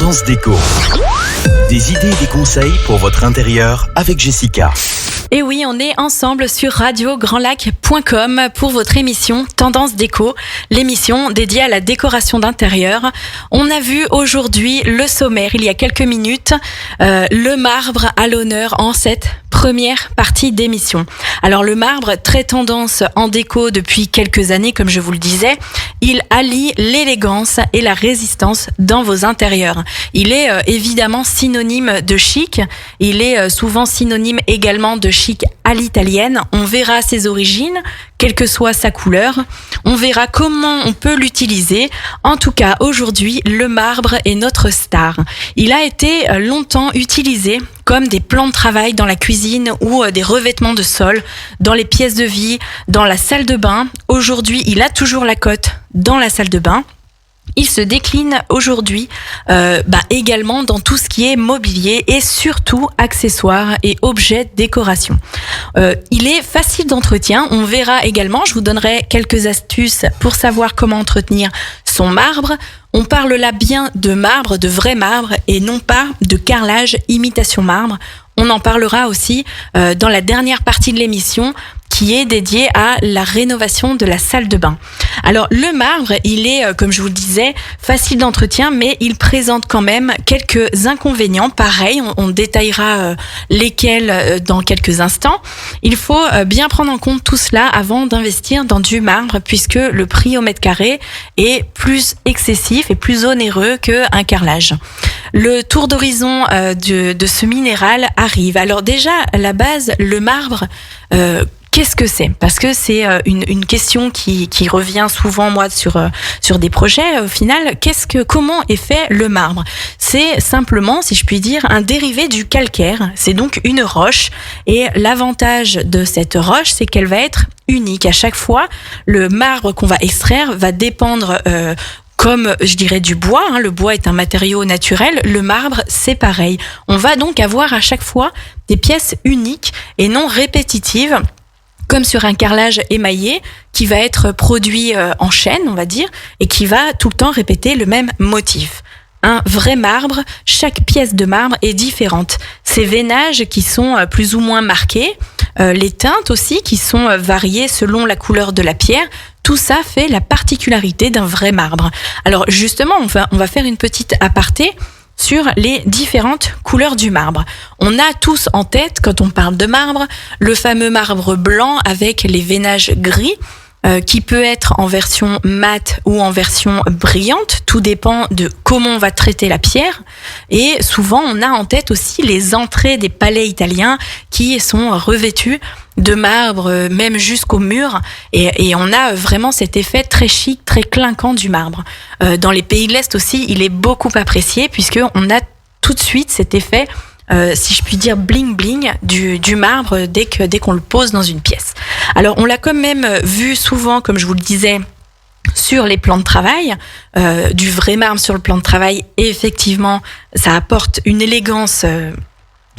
Tendance déco. Des idées et des conseils pour votre intérieur avec Jessica. Et oui, on est ensemble sur radiograndlac.com pour votre émission Tendance déco, l'émission dédiée à la décoration d'intérieur. On a vu aujourd'hui le sommaire, il y a quelques minutes, le marbre à l'honneur en cette première partie d'émission. Alors le marbre, très tendance en déco depuis quelques années, comme je vous le disais, il allie l'élégance et la résistance dans vos intérieurs. Il est évidemment synonyme de chic, il est souvent synonyme également de chic à l'italienne. On verra ses origines, quelle que soit sa couleur. On verra comment on peut l'utiliser. En tout cas, aujourd'hui, le marbre est notre star. Il a été longtemps utilisé comme des plans de travail dans la cuisine ou des revêtements de sol, dans les pièces de vie, dans la salle de bain. Aujourd'hui, il a toujours la cote dans la salle de bain. Il se décline aujourd'hui également dans tout ce qui est mobilier et surtout accessoires et objets de décoration. Il est facile d'entretien. On verra également, je vous donnerai quelques astuces pour savoir comment entretenir son marbre. On parle là bien de marbre, de vrai marbre et non pas de carrelage imitation marbre. On en parlera aussi dans la dernière partie de l'émission qui est dédiée à la rénovation de la salle de bain. Alors le marbre, il est, comme je vous le disais, facile d'entretien, mais il présente quand même quelques inconvénients. Pareil, on détaillera lesquels dans quelques instants. Il faut bien prendre en compte tout cela avant d'investir dans du marbre, puisque le prix au mètre carré est plus excessif et plus onéreux qu'un carrelage. Le tour d'horizon de ce minéral arrive. Alors déjà, à la base, le marbre, qu'est-ce que c'est ? Parce que c'est une question qui revient souvent moi sur des projets. Au final, comment est fait le marbre ? C'est simplement, si je puis dire, un dérivé du calcaire. C'est donc une roche. Et l'avantage de cette roche, c'est qu'elle va être unique. À chaque fois, le marbre qu'on va extraire va dépendre comme je dirais du bois, le bois est un matériau naturel, le marbre c'est pareil. On va donc avoir à chaque fois des pièces uniques et non répétitives, comme sur un carrelage émaillé qui va être produit en chaîne, on va dire, et qui va tout le temps répéter le même motif. Un vrai marbre, chaque pièce de marbre est différente. Ces veinages qui sont plus ou moins marqués, les teintes aussi qui sont variées selon la couleur de la pierre, tout ça fait la particularité d'un vrai marbre. Alors justement, on va faire une petite aparté sur les différentes couleurs du marbre. On a tous en tête, quand on parle de marbre, le fameux marbre blanc avec les veinages gris, qui peut être en version mate ou en version brillante, tout dépend de comment on va traiter la pierre. Et souvent, on a en tête aussi les entrées des palais italiens qui sont revêtus de marbre, même jusqu'au mur. Et on a vraiment cet effet très chic, très clinquant du marbre. Dans les pays de l'Est aussi, il est beaucoup apprécié puisqu'on a tout de suite cet effet si je puis dire bling bling du marbre dès qu'on le pose dans une pièce. Alors on l'a quand même vu souvent, comme je vous le disais, sur les plans de travail, du vrai marbre sur le plan de travail, et effectivement ça apporte une élégance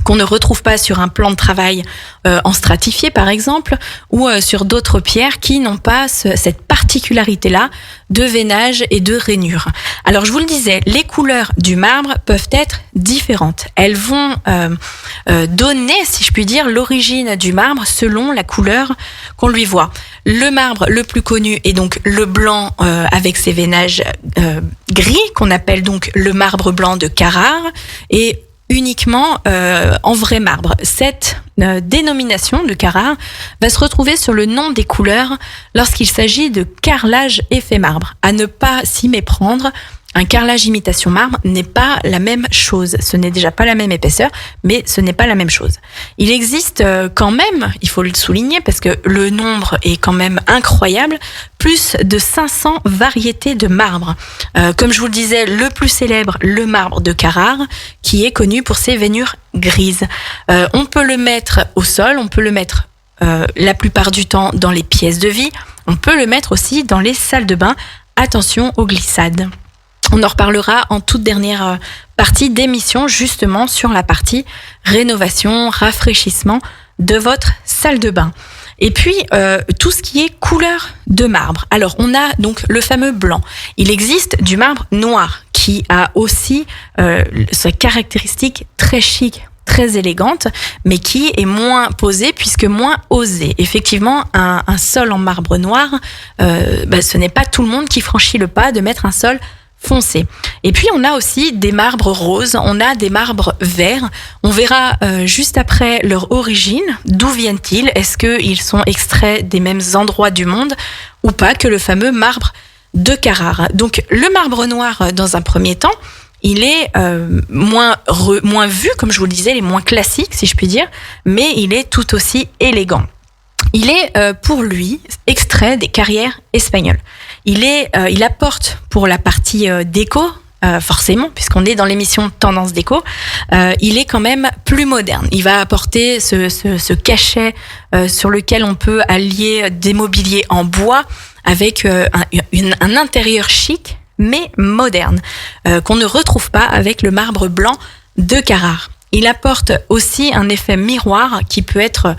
qu'on ne retrouve pas sur un plan de travail en stratifié par exemple, ou sur d'autres pierres qui n'ont pas cette particularité-là de veinage et de rainure. Alors je vous le disais, les couleurs du marbre peuvent être différentes. Elles vont donner, si je puis dire, l'origine du marbre selon la couleur qu'on lui voit. Le marbre le plus connu est donc le blanc avec ses veinages gris, qu'on appelle donc le marbre blanc de Carrare, et uniquement en vrai marbre. Cette dénomination de Carrare va se retrouver sur le nom des couleurs lorsqu'il s'agit de carrelage effet marbre. À ne pas s'y méprendre, un carrelage imitation marbre n'est pas la même chose. Ce n'est déjà pas la même épaisseur, mais ce n'est pas la même chose. Il existe quand même, il faut le souligner parce que le nombre est quand même incroyable, plus de 500 variétés de marbre. Comme je vous le disais, le plus célèbre, le marbre de Carrare, qui est connu pour ses veinures grises. On peut le mettre au sol, on peut le mettre la plupart du temps dans les pièces de vie, on peut le mettre aussi dans les salles de bain. Attention aux glissades. On en reparlera en toute dernière partie d'émission, justement sur la partie rénovation, rafraîchissement de votre salle de bain. Et puis, tout ce qui est couleur de marbre. Alors, on a donc le fameux blanc. Il existe du marbre noir qui a aussi sa caractéristique très chic, très élégante, mais qui est moins posée puisque moins osée. Effectivement, un sol en marbre noir, ce n'est pas tout le monde qui franchit le pas de mettre un sol foncé. Et puis on a aussi des marbres roses, on a des marbres verts. On verra juste après leur origine, d'où viennent-ils, est-ce qu'ils sont extraits des mêmes endroits du monde ou pas, que le fameux marbre de Carrare. Donc le marbre noir, dans un premier temps, il est moins vu, comme je vous le disais, il est moins classique, si je puis dire, mais il est tout aussi élégant. Il est, pour lui, extrait des carrières espagnoles. Il apporte pour la partie déco, forcément, puisqu'on est dans l'émission Tendance Déco, il est quand même plus moderne. Il va apporter ce cachet sur lequel on peut allier des mobiliers en bois avec un intérieur chic, mais moderne, qu'on ne retrouve pas avec le marbre blanc de Carrare. Il apporte aussi un effet miroir qui peut être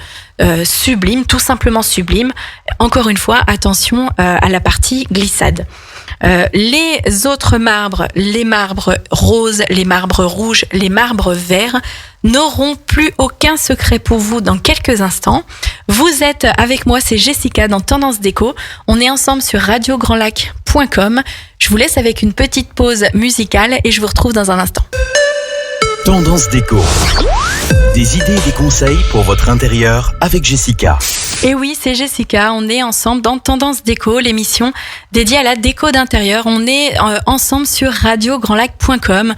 sublime, tout simplement sublime. Encore une fois, attention à la partie glissade. Les autres marbres, les marbres roses, les marbres rouges, les marbres verts, n'auront plus aucun secret pour vous dans quelques instants. Vous êtes avec moi, c'est Jessica dans Tendance Déco. On est ensemble sur radiograndlac.com. Je vous laisse avec une petite pause musicale et je vous retrouve dans un instant. Tendance Déco. Des idées et des conseils pour votre intérieur avec Jessica. Et oui, c'est Jessica, on est ensemble dans Tendance Déco, l'émission dédiée à la déco d'intérieur. On est ensemble sur radiograndlac.com.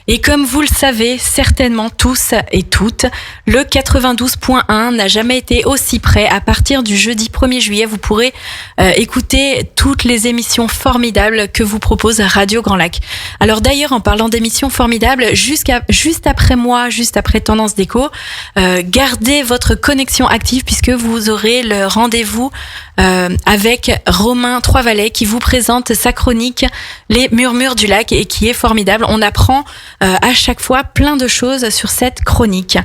Et comme vous le savez certainement tous et toutes, le 92.1 n'a jamais été aussi près. À partir du jeudi 1er juillet, vous pourrez écouter toutes les émissions formidables que vous propose Radio Grand Lac. Alors d'ailleurs, en parlant d'émissions formidables, juste après Tendance Déco, gardez votre connexion active puisque vous aurez le rendez-vous avec Romain Trois-Vallées qui vous présente sa chronique Les Murmures du Lac et qui est formidable. On apprend à chaque fois plein de choses sur cette chronique.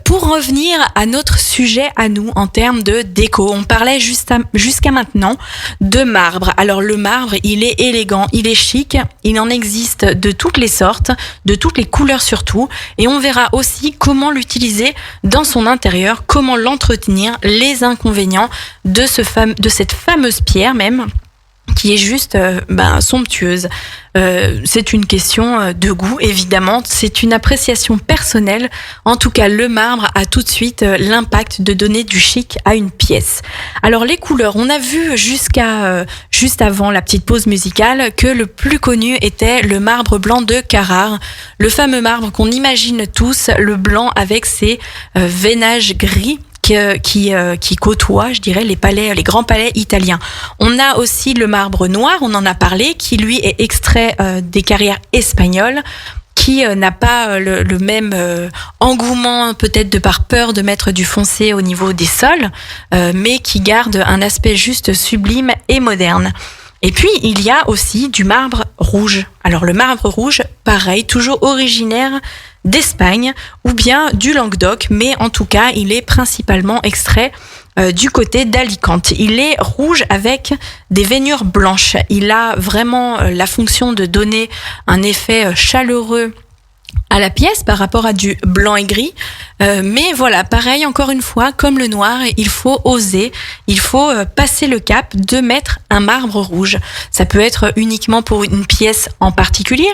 Pour revenir à notre sujet à nous en termes de déco, on parlait jusqu'à maintenant de marbre. Alors le marbre, il est élégant, il est chic, il en existe de toutes les sortes, de toutes les couleurs surtout, et on verra aussi comment l'utiliser dans son intérieur, comment l'entretenir, les inconvénients de cette fameuse pierre même, qui est juste somptueuse. C'est une question de goût, évidemment. C'est une appréciation personnelle. En tout cas, le marbre a tout de suite l'impact de donner du chic à une pièce. Alors, les couleurs, on a vu juste avant la petite pause musicale que le plus connu était le marbre blanc de Carrare. Le fameux marbre qu'on imagine tous, le blanc avec ses veinages gris, qui côtoie, je dirais, les grands palais italiens. On a aussi le marbre noir, on en a parlé, qui lui est extrait des carrières espagnoles, qui n'a pas le même engouement, peut-être de par peur de mettre du foncé au niveau des sols, mais qui garde un aspect juste sublime et moderne. Et puis, il y a aussi du marbre rouge. Alors, le marbre rouge, pareil, toujours originaire d'Espagne ou bien du Languedoc, mais en tout cas, il est principalement extrait du côté d'Alicante. Il est rouge avec des veinures blanches. Il a vraiment la fonction de donner un effet chaleureux à la pièce par rapport à du blanc et gris. Mais voilà, pareil, encore une fois, comme le noir, il faut oser, il faut passer le cap de mettre un marbre rouge. Ça peut être uniquement pour une pièce en particulier.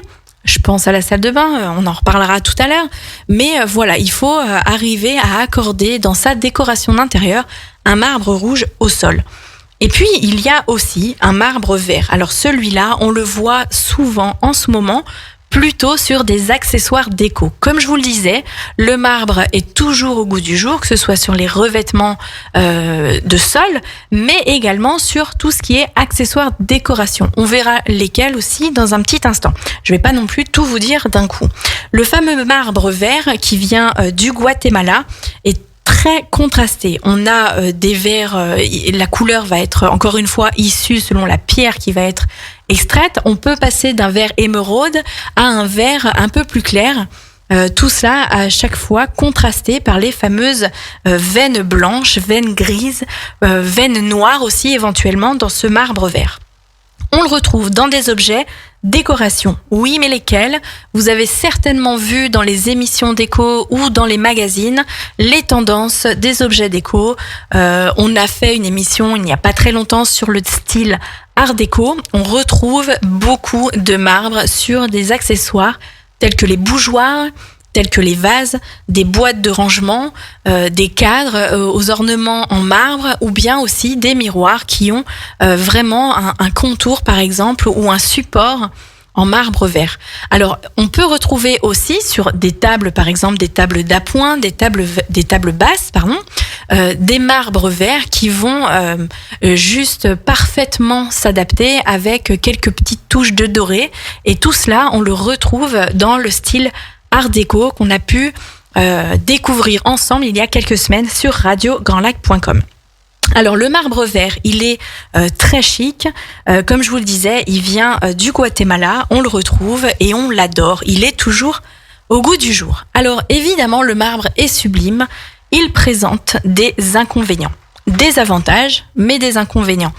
Je pense à la salle de bain, on en reparlera tout à l'heure. Mais voilà, il faut arriver à accorder dans sa décoration d'intérieur un marbre rouge au sol. Et puis, il y a aussi un marbre vert. Alors celui-là, on le voit souvent en ce moment, plutôt sur des accessoires déco. Comme je vous le disais, le marbre est toujours au goût du jour, que ce soit sur les revêtements de sol, mais également sur tout ce qui est accessoires décoration. On verra lesquels aussi dans un petit instant. Je vais pas non plus tout vous dire d'un coup. Le fameux marbre vert qui vient du Guatemala est très contrasté. On a des verts, la couleur va être encore une fois issue selon la pierre qui va être extraite. On peut passer d'un vert émeraude à un vert un peu plus clair. Tout cela à chaque fois contrasté par les fameuses veines blanches, veines grises, veines noires aussi éventuellement dans ce marbre vert. On le retrouve dans des objets, décoration. Oui, mais lesquels ? Vous avez certainement vu dans les émissions déco ou dans les magazines les tendances des objets déco. On a fait une émission il n'y a pas très longtemps sur le style art déco. On retrouve beaucoup de marbre sur des accessoires tels que les bougeoirs, tels que les vases, des boîtes de rangement, des cadres aux ornements en marbre ou bien aussi des miroirs qui ont vraiment un contour par exemple ou un support en marbre vert. Alors, on peut retrouver aussi sur des tables, par exemple des tables d'appoint, des tables basses, des marbres verts qui vont juste parfaitement s'adapter avec quelques petites touches de doré. Et tout cela, on le retrouve dans le style art déco qu'on a pu découvrir ensemble il y a quelques semaines sur radiograndlac.com. Alors le marbre vert, il est très chic. Comme je vous le disais, il vient du Guatemala. On le retrouve et on l'adore. Il est toujours au goût du jour. Alors évidemment, le marbre est sublime. Il présente des inconvénients, des avantages, mais des inconvénients.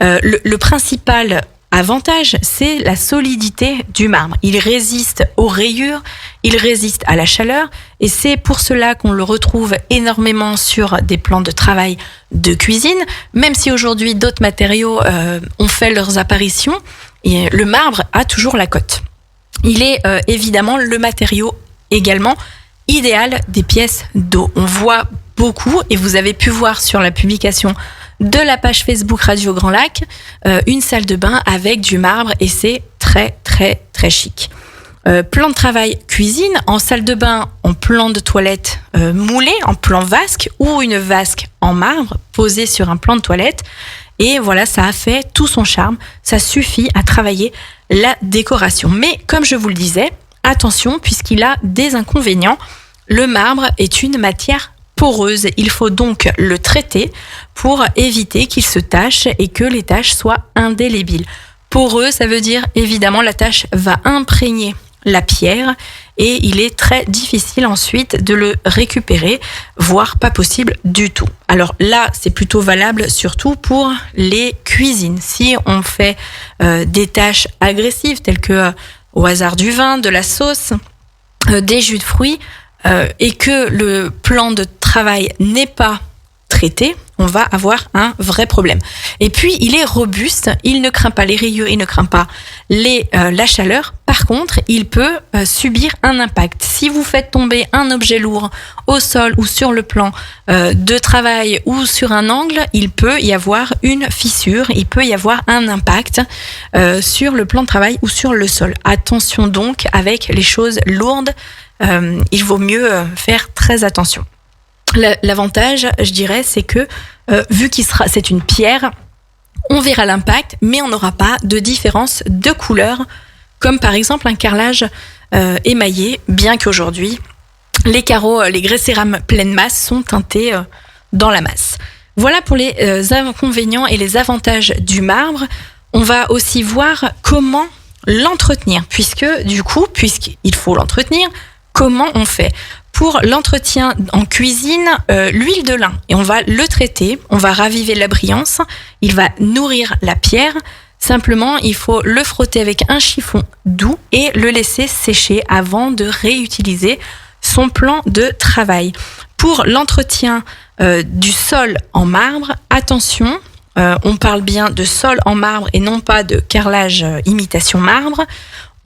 Le principal avantage, c'est la solidité du marbre. Il résiste aux rayures, il résiste à la chaleur et c'est pour cela qu'on le retrouve énormément sur des plans de travail de cuisine, même si aujourd'hui d'autres matériaux ont fait leurs apparitions, et le marbre a toujours la cote. Il est évidemment le matériau également idéal des pièces d'eau. On voit beaucoup, et vous avez pu voir sur la publication de la page Facebook Radio Grand Lac, une salle de bain avec du marbre et c'est très très très chic. Plan de travail cuisine, en salle de bain, en plan de toilette moulé, en plan vasque ou une vasque en marbre posée sur un plan de toilette. Et voilà, ça a fait tout son charme. Ça suffit à travailler la décoration. Mais comme je vous le disais, attention puisqu'il a des inconvénients. Le marbre est une matière poreuse. Il faut donc le traiter pour éviter qu'il se tache et que les taches soient indélébiles. Poreux, ça veut dire évidemment la tache va imprégner la pierre et il est très difficile ensuite de le récupérer, voire pas possible du tout. Alors là, c'est plutôt valable surtout pour les cuisines. Si on fait des tâches agressives telles que au hasard du vin, de la sauce, des jus de fruits, et que le plan de travail n'est pas traité, on va avoir un vrai problème. Et puis, il est robuste, il ne craint pas les rayures, il ne craint pas la chaleur. Par contre, il peut subir un impact. Si vous faites tomber un objet lourd au sol ou sur le plan de travail ou sur un angle, il peut y avoir une fissure, il peut y avoir un impact sur le plan de travail ou sur le sol. Attention donc avec les choses lourdes. Il vaut mieux faire très attention. L'avantage, je dirais, c'est que vu c'est une pierre, on verra l'impact, mais on n'aura pas de différence de couleur, comme par exemple un carrelage émaillé, bien qu'aujourd'hui, les carreaux, les grès cérame pleine masse sont teintés dans la masse. Voilà pour les inconvénients et les avantages du marbre. On va aussi voir comment l'entretenir, puisqu'il faut l'entretenir. Comment on fait ? Pour l'entretien en cuisine, l'huile de lin. Et on va le traiter, on va raviver la brillance, il va nourrir la pierre. Simplement, il faut le frotter avec un chiffon doux et le laisser sécher avant de réutiliser son plan de travail. Pour l'entretien du sol en marbre, attention, on parle bien de sol en marbre et non pas de carrelage imitation marbre.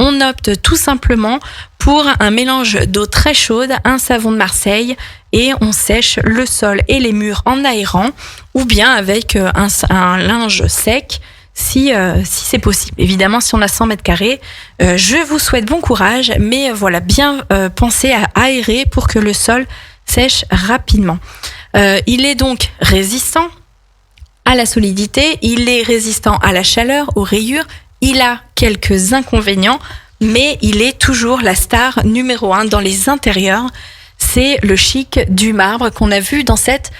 On opte tout simplement pour un mélange d'eau très chaude, un savon de Marseille et on sèche le sol et les murs en aérant ou bien avec un linge sec si c'est possible. Évidemment, si on a 100 mètres carrés, je vous souhaite bon courage, mais voilà, bien penser à aérer pour que le sol sèche rapidement. Il est donc résistant à la solidité, il est résistant à la chaleur, aux rayures. Il a quelques inconvénients, mais il est toujours la star numéro 1 dans les intérieurs. C'est le chic du marbre qu'on a vu dans cette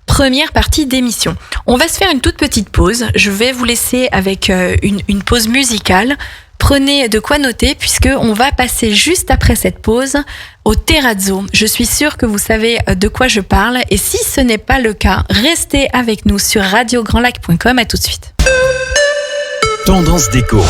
première partie d'émission. On va se faire une toute petite pause. Je vais vous laisser avec une pause musicale. Prenez de quoi noter puisque on va passer juste après cette pause au terrazzo. Je suis sûre que vous savez de quoi je parle et si ce n'est pas le cas, restez avec nous sur radiograndlac.com. À tout de suite. Tendance déco.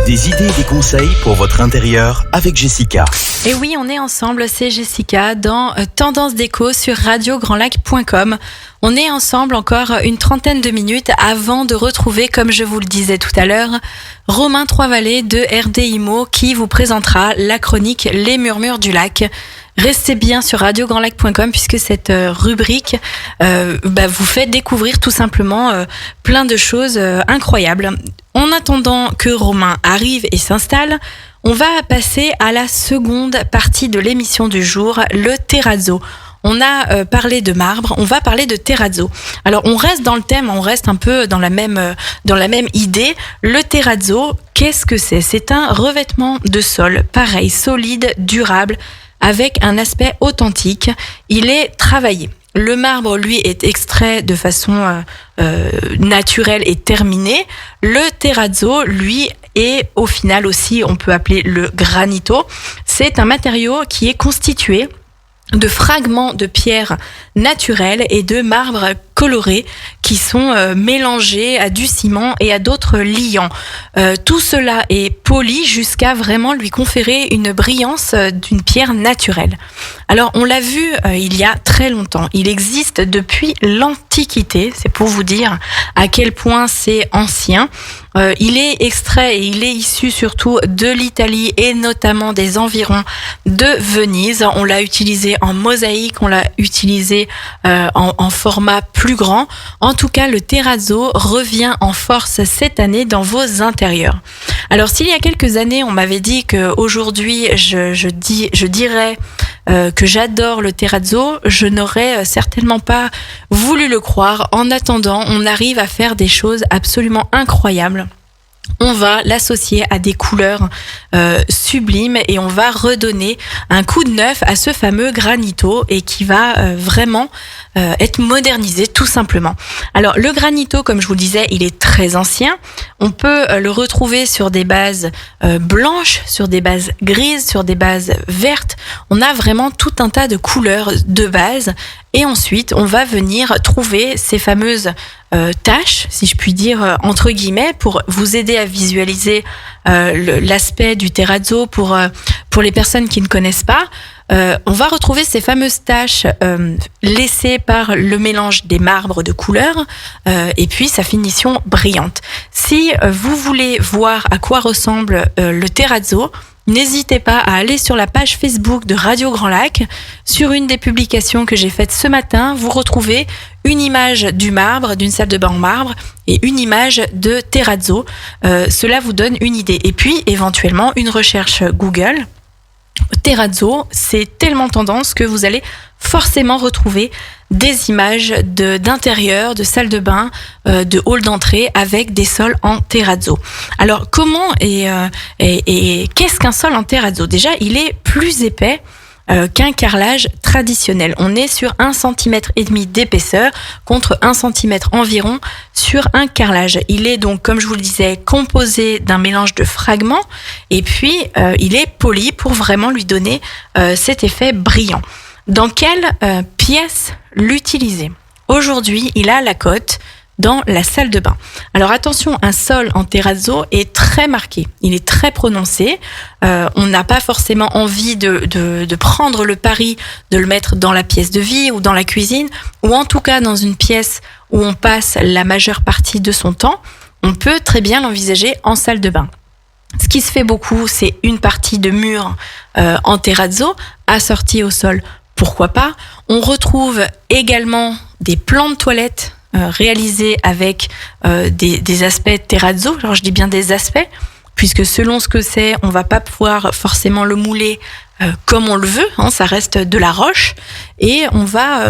Des idées et des conseils pour votre intérieur avec Jessica. Et oui, on est ensemble, c'est Jessica dans Tendance déco sur radiograndlac.com. On est ensemble encore une trentaine de minutes avant de retrouver, comme je vous le disais tout à l'heure, Romain Troisvallée de RD Imo qui vous présentera la chronique Les Murmures du Lac. Restez bien sur radiograndlac.com puisque cette rubrique vous fait découvrir tout simplement plein de choses incroyables. En attendant que Romain arrive et s'installe, on va passer à la seconde partie de l'émission du jour, le terrazzo. On a parlé de marbre, on va parler de terrazzo. Alors on reste dans le thème, on reste un peu dans la même idée. Le terrazzo, qu'est-ce que c'est ? C'est un revêtement de sol, pareil, solide, durable, avec un aspect authentique. Il est travaillé. Le marbre, lui, est extrait de façon naturelle et terminée. Le terrazzo, lui, est au final aussi, on peut appeler le granito. C'est un matériau qui est constitué de fragments de pierres naturelles et de marbre colorés qui sont mélangés à du ciment et à d'autres liants. Tout cela est poli jusqu'à vraiment lui conférer une brillance d'une pierre naturelle. Alors on l'a vu il y a très longtemps, il existe depuis l'Antiquité, c'est pour vous dire à quel point c'est ancien. Il est extrait et il est issu surtout de l'Italie et notamment des environs de Venise. On l'a utilisé en mosaïque, on l'a utilisé en format plus grand. En tout cas, le terrazzo revient en force cette année dans vos intérieurs. Alors, s'il y a quelques années, on m'avait dit qu'aujourd'hui, je dirais que j'adore le terrazzo, je n'aurais certainement pas voulu le croire. En attendant, on arrive à faire des choses absolument incroyables. On va l'associer à des couleurs sublimes et on va redonner un coup de neuf à ce fameux granito et qui va vraiment être modernisé tout simplement. Alors le granito, comme je vous le disais, il est très ancien. On peut le retrouver sur des bases blanches, sur des bases grises, sur des bases vertes. On a vraiment tout un tas de couleurs de base et ensuite on va venir trouver ces fameuses taches, si je puis dire entre guillemets, pour vous aider à visualiser l'aspect du terrazzo pour les personnes qui ne connaissent pas. On va retrouver ces fameuses taches laissées par le mélange des marbres de couleurs et puis sa finition brillante. Si vous voulez voir à quoi ressemble le terrazzo, n'hésitez pas à aller sur la page Facebook de Radio Grand Lac. Sur une des publications que j'ai faites ce matin, vous retrouvez une image du marbre, d'une salle de bain en marbre, et une image de terrazzo. Cela vous donne une idée. Et puis, éventuellement, une recherche Google. Terrazzo, c'est tellement tendance que vous allez forcément retrouver des images d'intérieur, de salle de bain, de hall d'entrée avec des sols en terrazzo. Alors comment et qu'est-ce qu'un sol en terrazzo ? Déjà, il est plus épais qu'un carrelage traditionnel. On est sur 1,5 cm d'épaisseur contre 1 cm environ sur un carrelage. Il est donc, comme je vous le disais, composé d'un mélange de fragments et puis il est poli pour vraiment lui donner cet effet brillant. Dans quelle pièce l'utiliser ? Aujourd'hui, il a la cote dans la salle de bain. Alors attention, un sol en terrazzo est très marqué, il est très prononcé. On n'a pas forcément envie de prendre le pari de le mettre dans la pièce de vie ou dans la cuisine, ou en tout cas dans une pièce où on passe la majeure partie de son temps. On peut très bien l'envisager en salle de bain. Ce qui se fait beaucoup, c'est une partie de mur en terrazzo assortie au sol. Pourquoi pas ? On retrouve également des plans de toilettes réalisés avec des aspects terrazzo. Alors je dis bien des aspects, puisque selon ce que c'est, on va pas pouvoir forcément le mouler comme on le veut, hein, ça reste de la roche, et on va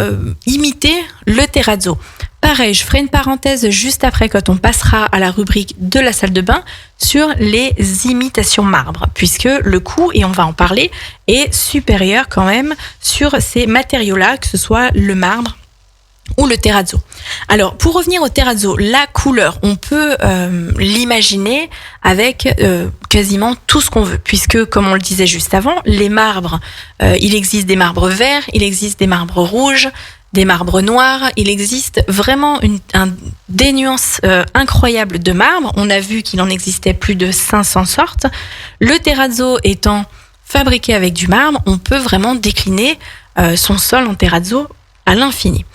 imiter le terrazzo. Pareil, je ferai une parenthèse juste après quand on passera à la rubrique de la salle de bain sur les imitations marbre, puisque le coût, et on va en parler, est supérieur quand même sur ces matériaux-là, que ce soit le marbre ou le terrazzo. Alors, pour revenir au terrazzo, la couleur, on peut l'imaginer avec quasiment tout ce qu'on veut, puisque, comme on le disait juste avant, les marbres, il existe des marbres verts, il existe des marbres rouges, des marbres noirs, il existe vraiment des nuances incroyables de marbre. On a vu qu'il en existait plus de 500 sortes. Le terrazzo étant fabriqué avec du marbre, on peut vraiment décliner son sol en terrazzo à l'infini.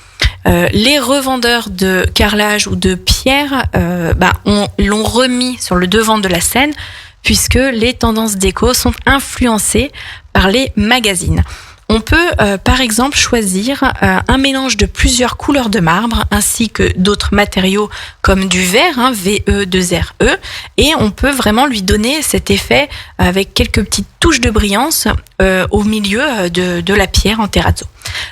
Les revendeurs de carrelage ou de pierre l'ont remis sur le devant de la scène puisque les tendances déco sont influencées par les magazines. On peut par exemple choisir un mélange de plusieurs couleurs de marbre ainsi que d'autres matériaux comme du verre, VE2RE, et on peut vraiment lui donner cet effet avec quelques petites touches de brillance au milieu de la pierre en terrazzo.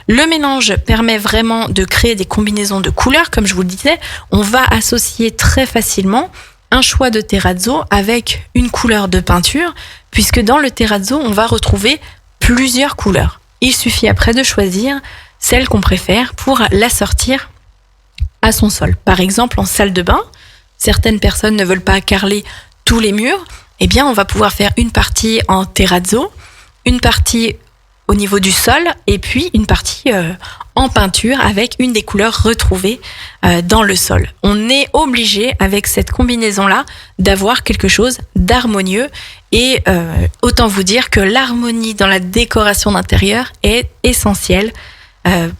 Le mélange permet vraiment de créer des combinaisons de couleurs, comme je vous le disais. On va associer très facilement un choix de terrazzo avec une couleur de peinture, puisque dans le terrazzo, on va retrouver plusieurs couleurs. Il suffit après de choisir celle qu'on préfère pour l'assortir à son sol. Par exemple, en salle de bain, certaines personnes ne veulent pas carreler tous les murs. Eh bien, on va pouvoir faire une partie en terrazzo, une partie au niveau du sol et puis une partie en peinture avec une des couleurs retrouvées dans le sol. On est obligé avec cette combinaison-là d'avoir quelque chose d'harmonieux et autant vous dire que l'harmonie dans la décoration d'intérieur est essentielle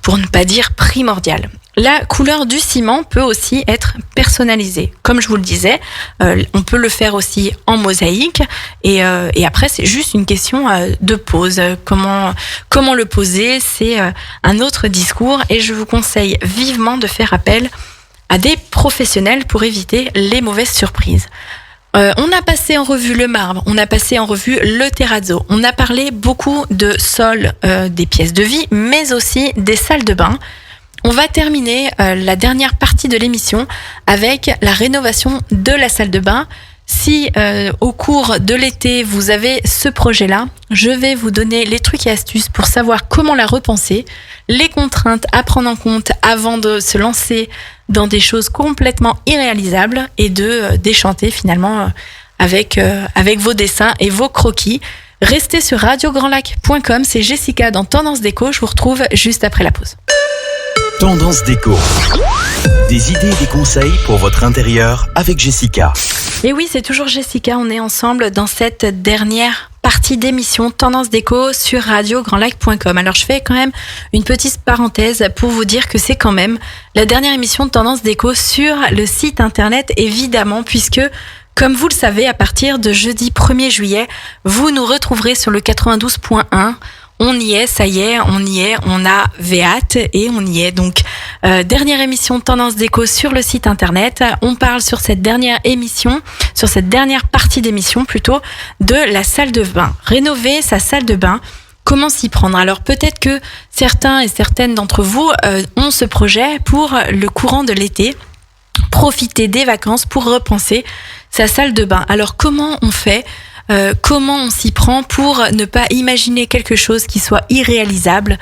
pour ne pas dire primordiale. La couleur du ciment peut aussi être personnalisée. Comme je vous le disais, on peut le faire aussi en mosaïque et après c'est juste une question de pose. Comment le poser, c'est un autre discours et je vous conseille vivement de faire appel à des professionnels pour éviter les mauvaises surprises. On a passé en revue le marbre, on a passé en revue le terrazzo, on a parlé beaucoup de sol, des pièces de vie, mais aussi des salles de bain. On va terminer la dernière partie de l'émission avec la rénovation de la salle de bain. Si au cours de l'été, vous avez ce projet-là, je vais vous donner les trucs et astuces pour savoir comment la repenser, les contraintes à prendre en compte avant de se lancer dans des choses complètement irréalisables et de déchanter finalement avec vos dessins et vos croquis. Restez sur radiograndlac.com, c'est Jessica dans Tendance Déco, je vous retrouve juste après la pause. Tendance Déco. Des idées et des conseils pour votre intérieur avec Jessica. Et oui, c'est toujours Jessica, on est ensemble dans cette dernière partie d'émission Tendance Déco sur radiograndlac.com. Alors je fais quand même une petite parenthèse pour vous dire que c'est quand même la dernière émission de Tendance Déco sur le site internet, évidemment, puisque comme vous le savez, à partir de jeudi 1er juillet, vous nous retrouverez sur le 92.1. On y est, ça y est, on a Véat et on y est. Donc, dernière émission de Tendance Déco sur le site internet. On parle sur cette dernière émission, sur cette dernière partie d'émission plutôt, de la salle de bain. Rénover sa salle de bain, comment s'y prendre? Alors peut-être que certains et certaines d'entre vous ont ce projet pour le courant de l'été. Profiter des vacances pour repenser sa salle de bain. Alors comment on fait ? Comment on s'y prend pour ne pas imaginer quelque chose qui soit irréalisable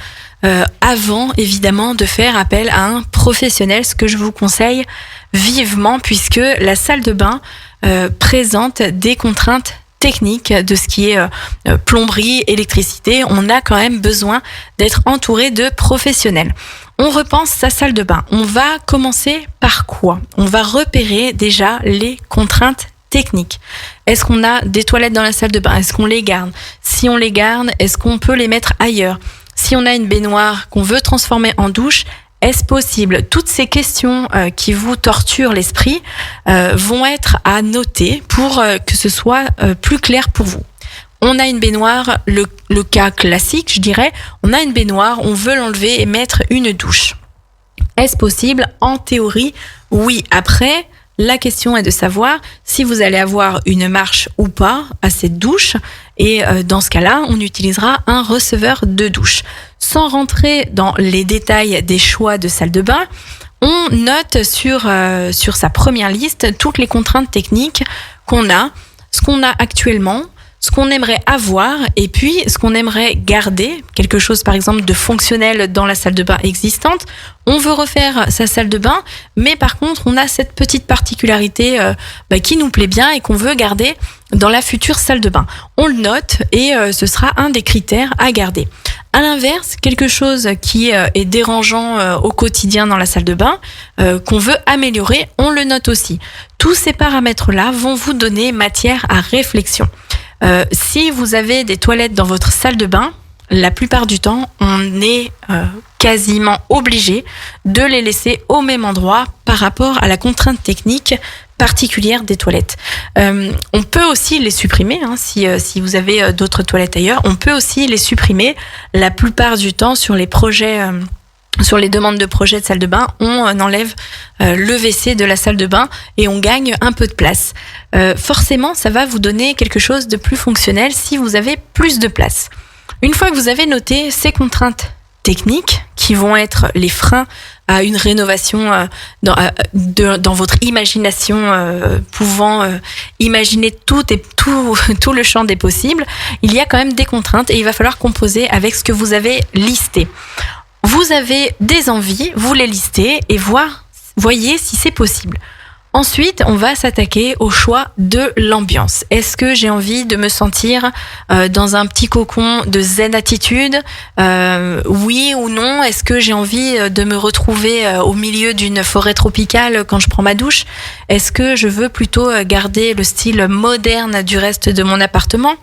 avant évidemment de faire appel à un professionnel, ce que je vous conseille vivement puisque la salle de bain présente des contraintes techniques de ce qui est plomberie, électricité. On a quand même besoin d'être entouré de professionnels. On repense sa salle de bain. On va commencer par quoi? On va repérer déjà les contraintes techniques. Est-ce qu'on a des toilettes dans la salle de bain? Est-ce qu'on les garde? Si on les garde, est-ce qu'on peut les mettre ailleurs? Si on a une baignoire qu'on veut transformer en douche, est-ce possible? Toutes ces questions qui vous torturent l'esprit vont être à noter pour que ce soit plus clair pour vous. On a une baignoire, le cas classique, je dirais, on a une baignoire, on veut l'enlever et mettre une douche. Est-ce possible? En théorie, oui. Après, la question est de savoir si vous allez avoir une marche ou pas à cette douche. Et dans ce cas-là, on utilisera un receveur de douche. Sans rentrer dans les détails des choix de salle de bain, on note sur sa première liste toutes les contraintes techniques qu'on a, ce qu'on a actuellement, ce qu'on aimerait avoir et puis ce qu'on aimerait garder, quelque chose par exemple de fonctionnel dans la salle de bain existante. On veut refaire sa salle de bain, mais par contre on a cette petite particularité qui nous plaît bien et qu'on veut garder dans la future salle de bain. On le note et ce sera un des critères à garder. À l'inverse, quelque chose qui est dérangeant au quotidien dans la salle de bain, qu'on veut améliorer, on le note aussi. Tous ces paramètres-là vont vous donner matière à réflexion. Si vous avez des toilettes dans votre salle de bain, la plupart du temps, on est quasiment obligé de les laisser au même endroit par rapport à la contrainte technique particulière des toilettes. On peut aussi les supprimer, si vous avez d'autres toilettes ailleurs, on peut aussi les supprimer. La plupart du temps, sur les projets, sur les demandes de projets de salle de bain, on enlève le WC de la salle de bain et on gagne un peu de place. Forcément, ça va vous donner quelque chose de plus fonctionnel si vous avez plus de place. Une fois que vous avez noté ces contraintes techniques qui vont être les freins à une rénovation dans votre imagination, pouvant imaginer tout le champ des possibles, il y a quand même des contraintes et il va falloir composer avec ce que vous avez listé. Vous avez des envies, vous les listez et voyez si c'est possible. Ensuite, on va s'attaquer au choix de l'ambiance. Est-ce que j'ai envie de me sentir dans un petit cocon de zen attitude, oui ou non? Est-ce que j'ai envie de me retrouver au milieu d'une forêt tropicale quand je prends ma douche? Est-ce que je veux plutôt garder le style moderne du reste de mon appartement,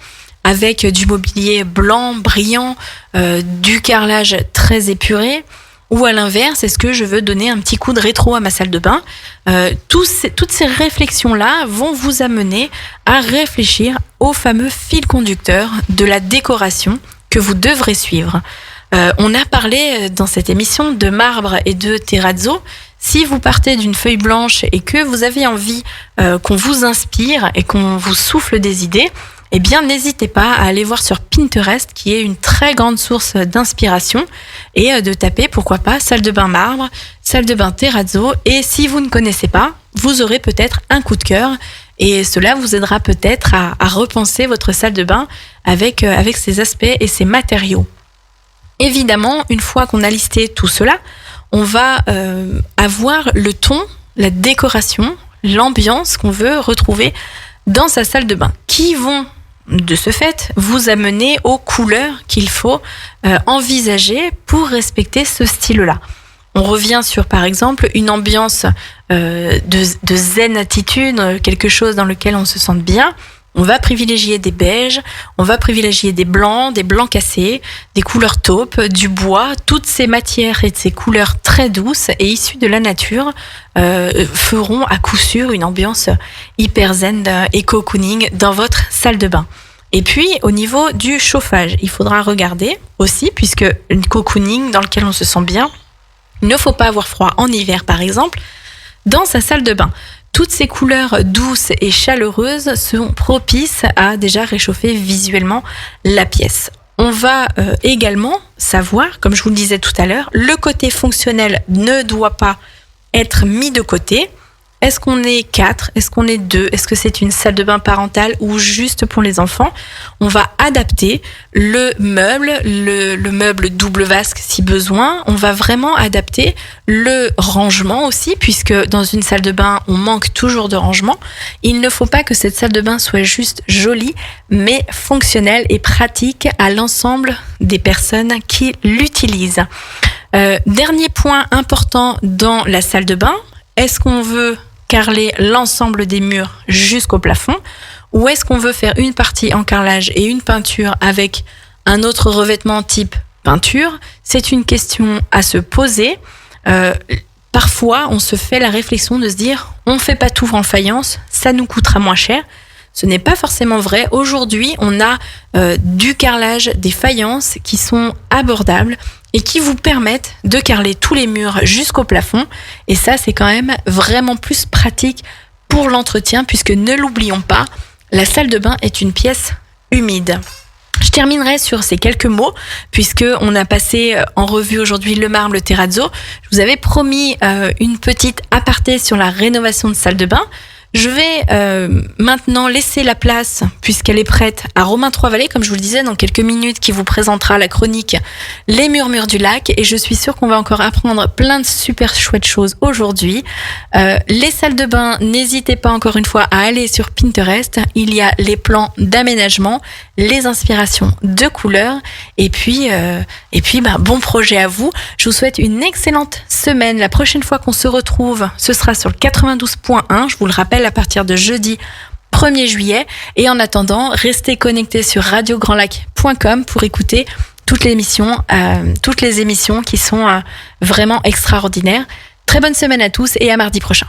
avec du mobilier blanc, brillant, du carrelage très épuré? Ou à l'inverse, est-ce que je veux donner un petit coup de rétro à ma salle de bain? Toutes ces réflexions-là vont vous amener à réfléchir au fameux fil conducteur de la décoration que vous devrez suivre. On a parlé dans cette émission de marbre et de terrazzo. Si vous partez d'une feuille blanche et que vous avez envie qu'on vous inspire et qu'on vous souffle des idées, eh bien, n'hésitez pas à aller voir sur Pinterest, qui est une très grande source d'inspiration, et de taper, pourquoi pas, salle de bain marbre, salle de bain terrazzo, et si vous ne connaissez pas, vous aurez peut-être un coup de cœur, et cela vous aidera peut-être à repenser votre salle de bain avec ses aspects et ses matériaux. Évidemment, une fois qu'on a listé tout cela, on va avoir le ton, la décoration, l'ambiance qu'on veut retrouver dans sa salle de bain, qui vont de ce fait vous amener aux couleurs qu'il faut envisager pour respecter ce style-là. On revient sur, par exemple, une ambiance de zen attitude, quelque chose dans lequel on se sente bien. On va privilégier des beiges, on va privilégier des blancs cassés, des couleurs taupes, du bois. Toutes ces matières et ces couleurs très douces et issues de la nature feront à coup sûr une ambiance hyper zen et cocooning dans votre salle de bain. Et puis, au niveau du chauffage, il faudra regarder aussi, puisque une cocooning dans lequel on se sent bien, il ne faut pas avoir froid en hiver, par exemple, dans sa salle de bain. Toutes ces couleurs douces et chaleureuses sont propices à déjà réchauffer visuellement la pièce. On va également savoir, comme je vous le disais tout à l'heure, le côté fonctionnel ne doit pas être mis de côté. Est-ce qu'on est 4? Est-ce qu'on est 2? Est-ce que c'est une salle de bain parentale ou juste pour les enfants? On va adapter le meuble double vasque si besoin. On va vraiment adapter le rangement aussi, puisque dans une salle de bain, on manque toujours de rangement. Il ne faut pas que cette salle de bain soit juste jolie, mais fonctionnelle et pratique à l'ensemble des personnes qui l'utilisent. Dernier point important dans la salle de bain, est-ce qu'on veut carreler l'ensemble des murs jusqu'au plafond ou est-ce qu'on veut faire une partie en carrelage et une peinture avec un autre revêtement type peinture? C'est une question à se poser. Parfois, on se fait la réflexion de se dire on ne fait pas tout en faïence, ça nous coûtera moins cher. Ce n'est pas forcément vrai. Aujourd'hui, on a du carrelage, des faïences qui sont abordables et qui vous permettent de carreler tous les murs jusqu'au plafond. Et ça, c'est quand même vraiment plus pratique pour l'entretien, puisque ne l'oublions pas, la salle de bain est une pièce humide. Je terminerai sur ces quelques mots, puisque on a passé en revue aujourd'hui le marbre, le terrazzo. Je vous avais promis une petite aparté sur la rénovation de salle de bain. Je vais maintenant laisser la place, puisqu'elle est prête, à Romain Trois-Vallées, comme je vous le disais, dans quelques minutes, qui vous présentera la chronique Les Murmures du Lac. Et je suis sûre qu'on va encore apprendre plein de super chouettes choses aujourd'hui. Les salles de bain, n'hésitez pas encore une fois à aller sur Pinterest. Il y a les plans d'aménagement, les inspirations de couleurs. Et puis bon projet à vous. Je vous souhaite une excellente semaine. La prochaine fois qu'on se retrouve, ce sera sur le 92.1. Je vous le rappelle, à partir de jeudi 1er juillet. Et en attendant, restez connectés sur radiograndlac.com pour écouter toutes les émissions qui sont vraiment extraordinaires. Très bonne semaine à tous et à mardi prochain.